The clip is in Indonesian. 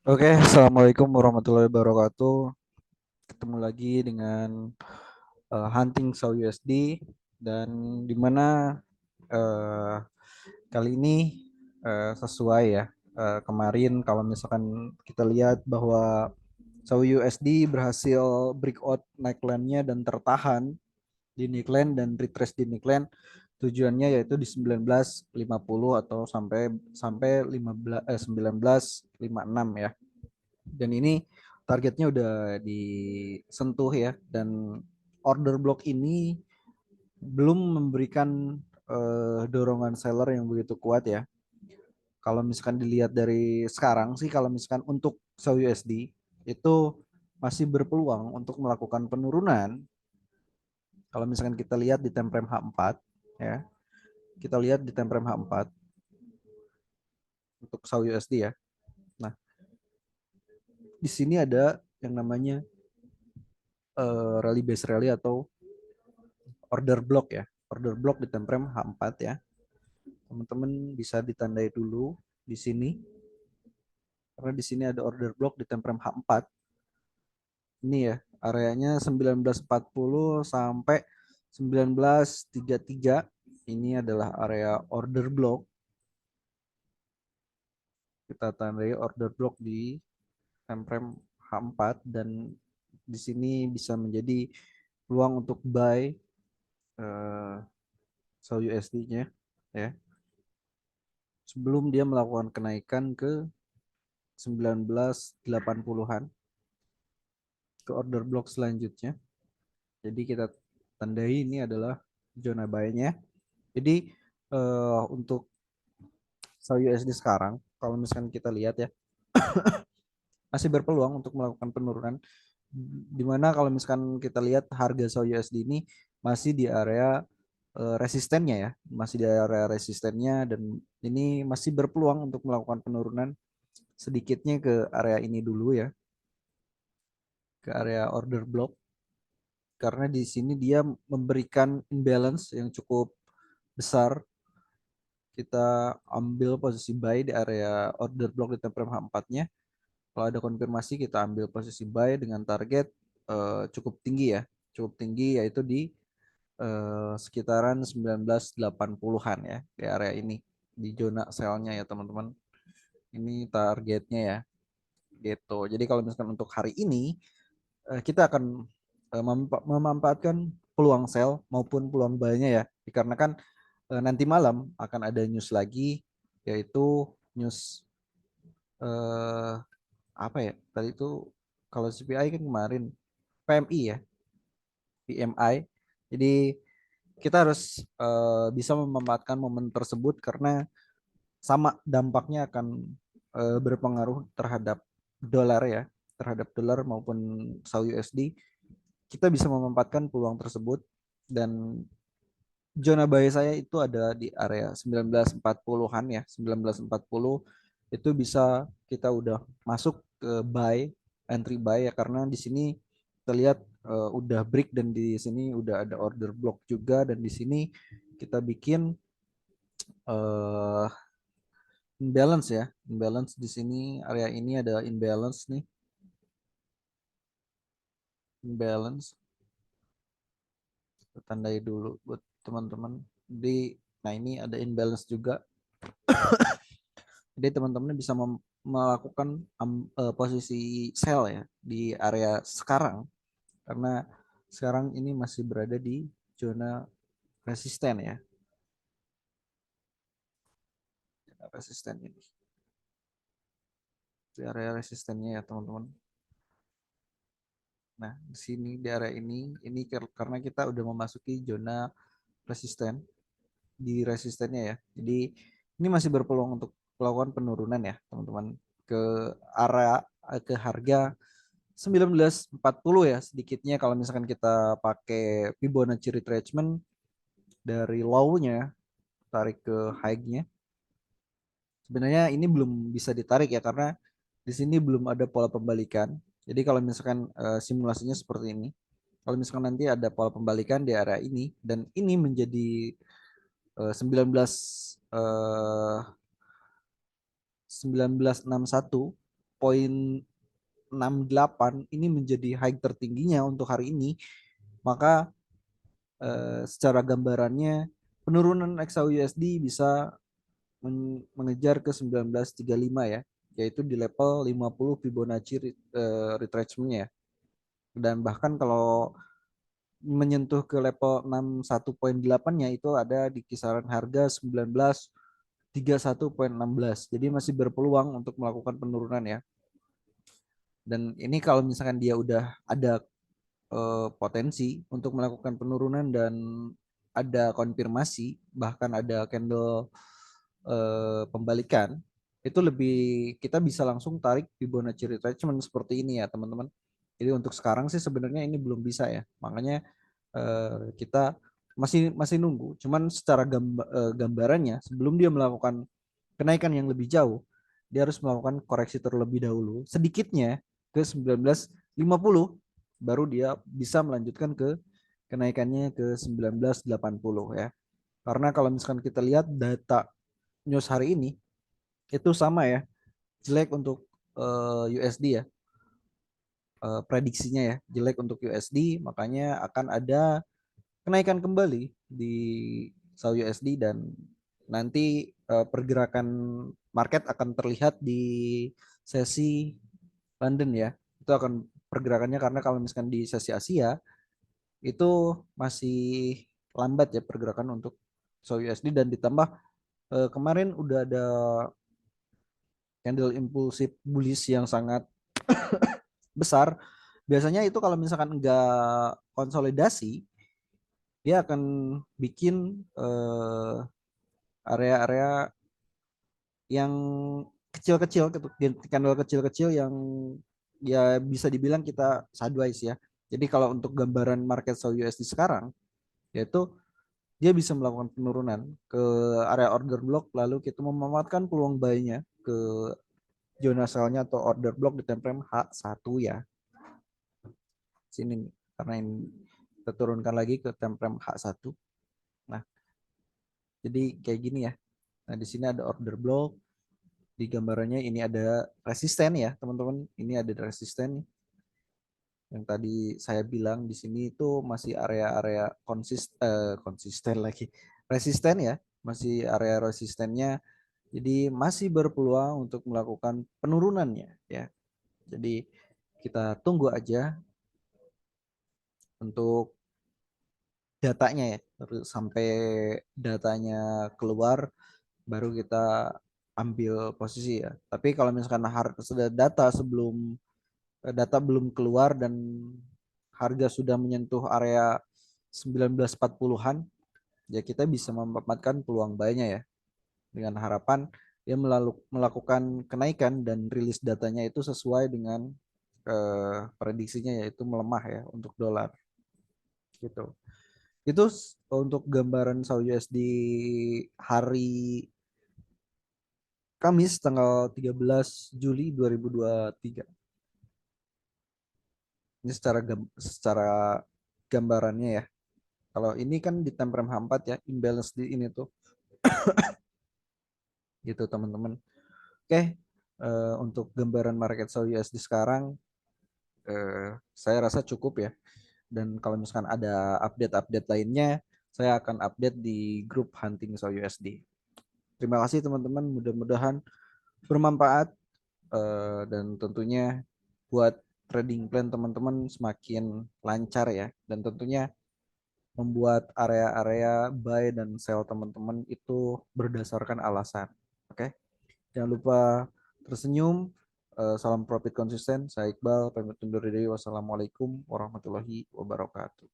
Oke, assalamualaikum warahmatullahi wabarakatuh. Ketemu lagi dengan Hunting Saw USD dan di mana eh, kali ini sesuai ya. Kemarin kalau misalkan kita lihat bahwa Saw USD berhasil breakout neckline-nya dan tertahan di neckline dan retrace di neckline, tujuannya yaitu di 1950 atau sampai sampai 1956 ya. Dan ini targetnya udah disentuh ya, dan order block ini belum memberikan dorongan seller yang begitu kuat ya. Kalau misalkan dilihat dari sekarang sih, kalau misalkan untuk SAU USD itu masih berpeluang untuk melakukan penurunan. Kalau misalkan kita lihat di time frame H4 ya, kita lihat di time frame H4 untuk SAU USD ya. Nah, di sini ada yang namanya rally base rally atau order block ya. Order block di time frame H4 ya. Teman-teman bisa ditandai dulu di sini karena di sini ada order block di time frame H4. Ini ya, areanya 1940 sampai 1933. Ini adalah area order block. Kita tandai order block di time frame H4 dan di sini bisa menjadi peluang untuk buy eh, SAU USD-nya ya, sebelum dia melakukan kenaikan ke 1980-an ke order block selanjutnya. Jadi kita tandai ini adalah zona buy-nya. Jadi untuk SAU USD sekarang, kalau misalkan kita lihat ya, masih berpeluang untuk melakukan penurunan. Dimana kalau misalkan kita lihat harga SAU USD ini masih di area resistennya ya, masih di area resistennya, dan ini masih berpeluang untuk melakukan penurunan sedikitnya ke area ini dulu ya, ke area order block, karena di sini dia memberikan imbalance yang cukup besar. Kita ambil posisi buy di area order block di time frame H4-nya. Kalau ada konfirmasi kita ambil posisi buy dengan target cukup tinggi ya. Cukup tinggi yaitu di sekitaran 1980-an ya, di area ini, di zona sell-nya ya teman-teman. Ini targetnya ya. Gitu. Jadi kalau misalkan untuk hari ini kita akan memanfaatkan peluang sell maupun peluang buy-nya ya. Dikarenakan nanti malam akan ada news lagi, yaitu news eh, apa ya tadi itu, kalau CPI kan kemarin PMI ya, PMI. Jadi kita harus bisa memanfaatkan momen tersebut karena sama dampaknya akan berpengaruh terhadap dolar ya, terhadap dolar maupun SAU USD. Kita bisa memanfaatkan peluang tersebut, dan zona buy saya itu ada di area 1940-an ya. 1940 itu bisa kita udah masuk ke buy, entry buy ya, karena di sini kita lihat udah break, dan di sini udah ada order block juga, dan di sini kita bikin uh, imbalance ya. Imbalance di sini, area ini ada imbalance nih, imbalance. Kita tandai dulu buat teman-teman. Di Nah, ini ada imbalance juga. Jadi teman-teman bisa melakukan posisi sell ya di area sekarang, karena sekarang ini masih berada di zona resisten ya. Resisten ini, di area resistennya ya teman-teman. Nah, di sini di area ini karena kita udah memasuki zona resisten, di resistennya ya. Jadi ini masih berpeluang untuk melakukan penurunan ya teman-teman, ke area, ke harga 1940 ya sedikitnya. Kalau misalkan kita pakai Fibonacci retracement dari low-nya tarik ke high-nya, sebenarnya ini belum bisa ditarik ya, karena di sini belum ada pola pembalikan. Jadi kalau misalkan simulasinya seperti ini, kalau misalkan nanti ada pola pembalikan di area ini dan ini menjadi 19 1961 1.68 ini menjadi high tertingginya untuk hari ini, maka secara gambarannya penurunan XAUUSD bisa mengejar ke 1935 ya, yaitu di level 50 Fibonacci retracement-nya. Dan bahkan kalau menyentuh ke level 61.8-nya itu ada di kisaran harga 1931.16. Jadi masih berpeluang untuk melakukan penurunan ya. Dan ini kalau misalkan dia udah ada potensi untuk melakukan penurunan dan ada konfirmasi, bahkan ada candle pembalikan, itu lebih kita bisa langsung tarik Fibonacci retracement seperti ini ya teman-teman. Jadi untuk sekarang sih sebenarnya ini belum bisa ya, makanya kita masih masih nunggu. Cuman secara gambarannya sebelum dia melakukan kenaikan yang lebih jauh, dia harus melakukan koreksi terlebih dahulu sedikitnya ke 1950, baru dia bisa melanjutkan ke kenaikannya ke 1980 ya. Karena kalau misalkan kita lihat data news hari ini itu sama ya, jelek untuk USD ya, prediksinya ya jelek untuk USD, makanya akan ada kenaikan kembali di SAU USD dan nanti pergerakan market akan terlihat di sesi London ya. Itu akan pergerakannya, karena kalau misalkan di sesi Asia itu masih lambat ya pergerakan untuk SAU USD, dan ditambah kemarin udah ada candle impulsif bullish yang sangat besar. Biasanya itu kalau misalkan enggak konsolidasi, dia akan bikin area-area yang kecil-kecil, candle kecil-kecil yang ya bisa dibilang kita sideways ya. Jadi kalau untuk gambaran market SAU USD sekarang, yaitu dia bisa melakukan penurunan ke area order block, lalu kita memanfaatkan peluang buy-nya ke zona sell-nya atau order block di time frame H1 ya. Sini nih, karena ini kita turunkan lagi ke time frame H1. Nah, jadi kayak gini ya. Nah, di sini ada order block, di gambarannya ini ada resisten ya, teman-teman. Ini ada resisten yang tadi saya bilang di sini itu masih area-area konsisten lagi. Resisten ya, masih area resistennya. Jadi masih berpeluang untuk melakukan penurunannya ya. Jadi kita tunggu aja untuk datanya ya, sampai datanya keluar baru kita ambil posisi ya. Tapi kalau misalkan sudah data belum keluar dan harga sudah menyentuh area 1940-an, ya kita bisa memanfaatkan peluang buy-nya ya, dengan harapan dia melakukan kenaikan dan rilis datanya itu sesuai dengan prediksinya, yaitu melemah ya untuk dolar gitu. Itu untuk gambaran SAU USD hari Kamis tanggal 13 Juli 2023. Ini secara gambarannya ya. Kalau ini kan di time frame H4 ya, imbalance di ini tuh. Gitu teman-teman. Oke, untuk gambaran market SAU USD sekarang saya rasa cukup ya. Dan kalau misalkan ada update-update lainnya, saya akan update di grup Hunting SAU USD. Terima kasih teman-teman, mudah-mudahan bermanfaat dan tentunya buat trading plan teman-teman semakin lancar ya, dan tentunya membuat area-area buy dan sell teman-teman itu berdasarkan alasan. Oke, jangan lupa tersenyum. Salam profit konsisten. Saya Iqbal, pamit undur diri. Wassalamualaikum warahmatullahi wabarakatuh.